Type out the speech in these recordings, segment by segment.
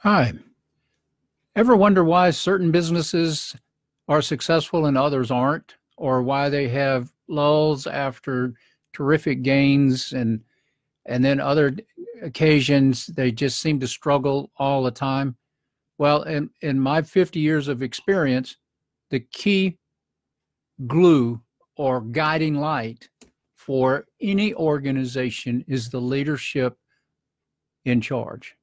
Hi. Ever wonder why certain businesses are successful and others aren't, or why they have lulls after terrific gains and then other occasions they just seem to struggle all the time? Well, in my 50 years of experience, the key glue or guiding light for any organization is the leadership in charge.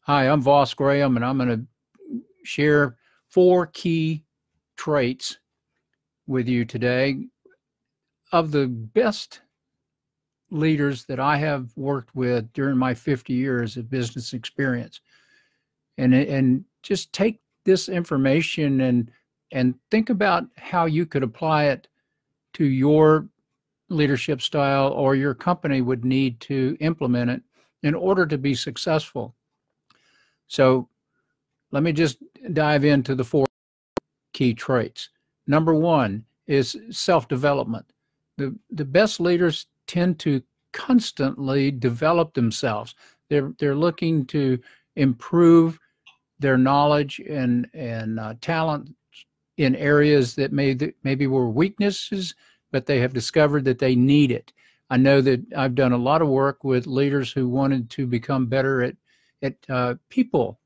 Hi, I'm Voss Graham, and I'm going to share four key traits with you today of the best leaders that I have worked with during my 50 years of business experience. And just take this information and think about how you could apply it to your leadership style, or your company would need to implement it in order to be successful. So let me just dive into the four key traits. Number one is self-development. The best leaders tend to constantly develop themselves. They're looking to improve their knowledge and talent in areas that maybe were weaknesses, but they have discovered that they need it. I know that I've done a lot of work with leaders who wanted to become better at people.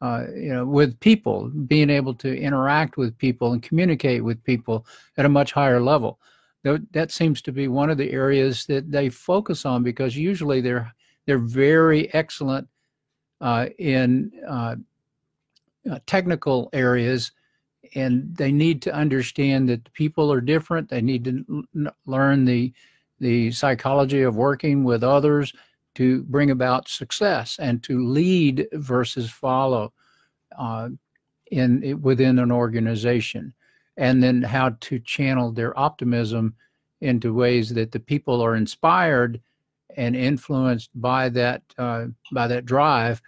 With people, being able to interact with people and communicate with people at a much higher level. That seems to be one of the areas that they focus on, because usually they're very excellent in technical areas, and they need to understand that people are different. They need to learn the psychology of working with others to bring about success and to lead versus follow within an organization, and then how to channel their optimism into ways that the people are inspired and influenced by that drive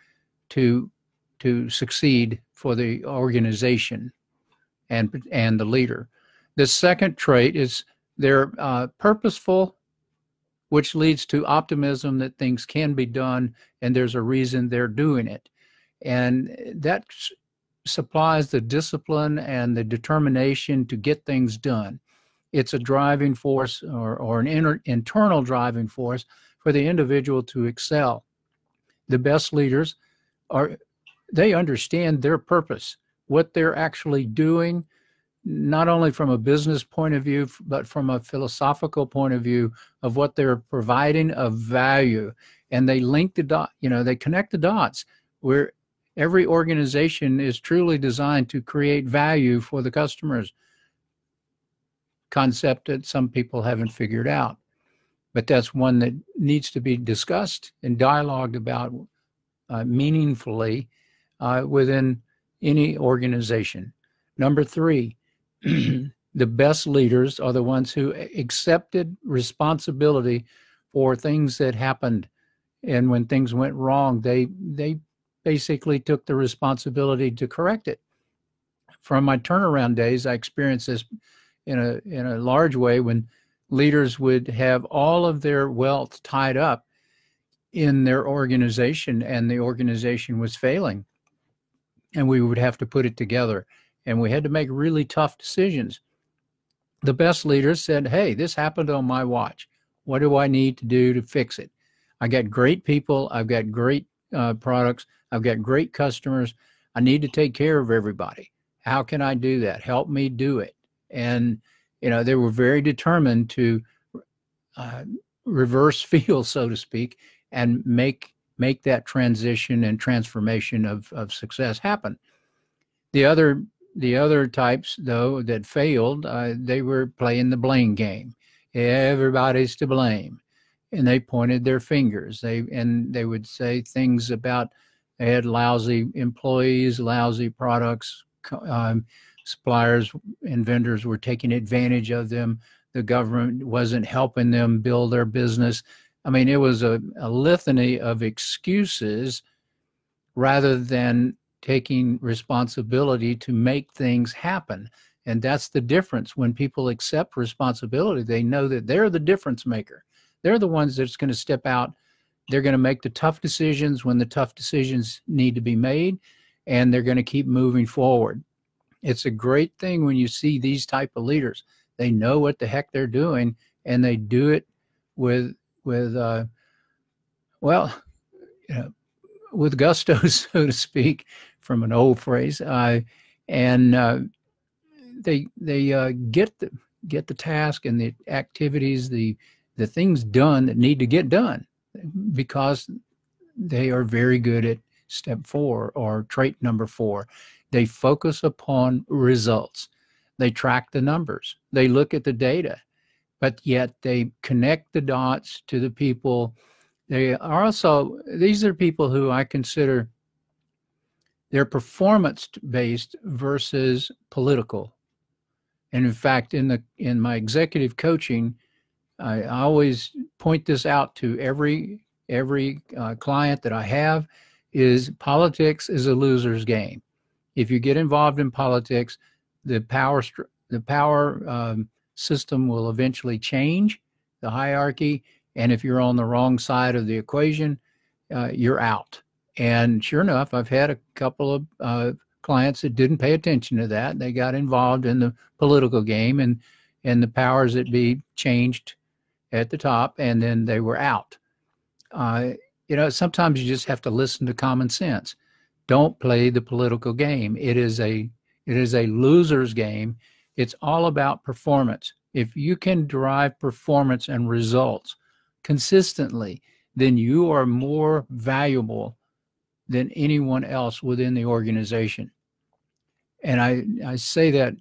to succeed for the organization and the leader. The second trait is they're purposeful, which leads to optimism that things can be done and there's a reason they're doing it. And that supplies the discipline and the determination to get things done. It's a driving force, or an internal driving force for the individual to excel. The best leaders they understand their purpose, what they're actually doing, not only from a business point of view, but from a philosophical point of view of what they're providing of value. And they link the dot, they connect the dots, where every organization is truly designed to create value for the customers. Concept that some people haven't figured out, but that's one that needs to be discussed and dialogued about meaningfully within any organization. Number three, the best leaders are the ones who accepted responsibility for things that happened. And when things went wrong, they basically took the responsibility to correct it. From my turnaround days, I experienced this in a large way, when leaders would have all of their wealth tied up in their organization and the organization was failing. And we would have to put it together. And we had to make really tough decisions. The best leaders said, hey, this happened on my watch. What do I need to do to fix it? I got great people. I've got great products. I've got great customers. I need to take care of everybody. How can I do that? Help me do it. And, they were very determined to reverse field, so to speak, and make that transition and transformation of success happen. The other types, though, that failed, they were playing the blame game. Everybody's to blame. And they pointed their fingers. They would say things about they had lousy employees, lousy products, suppliers and vendors were taking advantage of them. The government wasn't helping them build their business. I mean, it was a litany of excuses rather than taking responsibility to make things happen. And that's the difference. When people accept responsibility, they know that they're the difference maker. They're the ones that's going to step out they're going to make the tough decisions when the tough decisions need to be made, and they're going to keep moving forward. It's a great thing when you see these type of leaders. They know what the heck they're doing, and they do it with well, you know, with gusto, so to speak, from an old phrase. And they get the task and the activities, the things done that need to get done, because they are very good at step 4 or trait number 4. They focus upon results. They track the numbers. They look at the data, but yet they connect the dots to the people. They are also, these are people who I consider they're performance-based versus political. And in fact, in my executive coaching, I always point this out to every client that I have, is politics is a loser's game. If you get involved in politics, the power system will eventually change, the hierarchy, and if you're on the wrong side of the equation, you're out. And sure enough, I've had a couple of clients that didn't pay attention to that. They got involved in the political game, and the powers that be changed at the top, and then they were out. Sometimes you just have to listen to common sense. Don't play the political game. It is a loser's game. It's all about performance. If you can derive performance and results consistently, then you are more valuable than anyone else within the organization. And I say that,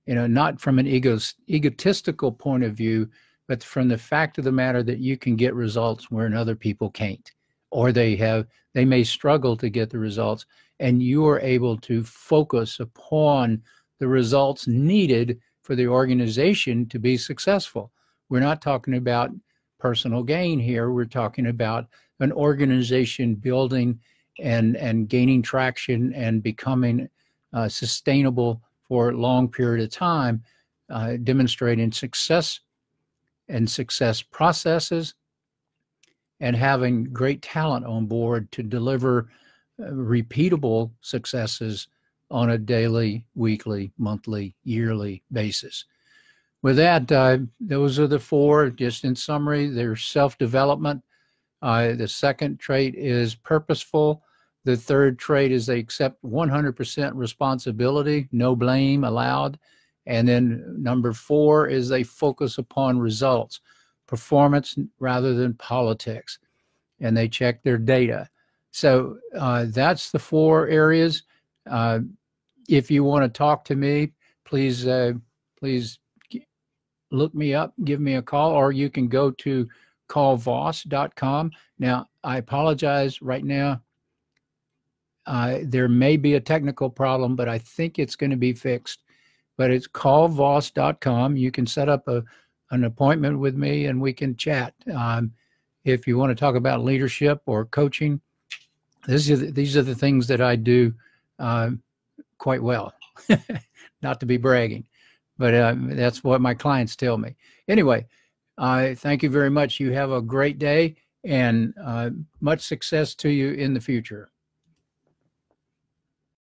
not from an egotistical point of view, but from the fact of the matter that you can get results where other people can't, or they may struggle to get the results, and you are able to focus upon the results needed for the organization to be successful. We're not talking about personal gain here. We're talking about an organization building and gaining traction and becoming sustainable for a long period of time, demonstrating success and success processes, and having great talent on board to deliver repeatable successes on a daily, weekly, monthly, yearly basis. With that, those are the 4. Just in summary, there's self-development. The second trait is purposeful. The third trait is they accept 100% responsibility, no blame allowed. And then number 4 is they focus upon results, performance rather than politics, and they check their data. So that's the 4 areas. If you want to talk to me, please look me up, give me a call, or you can go to callvoss.com. Now, I apologize right now. There may be a technical problem, but I think it's going to be fixed. But it's callvoss.com. You can set up an appointment with me and we can chat. If you want to talk about leadership or coaching, these are the things that I do quite well. Not to be bragging, but that's what my clients tell me. Anyway, thank you very much. You have a great day, and much success to you in the future.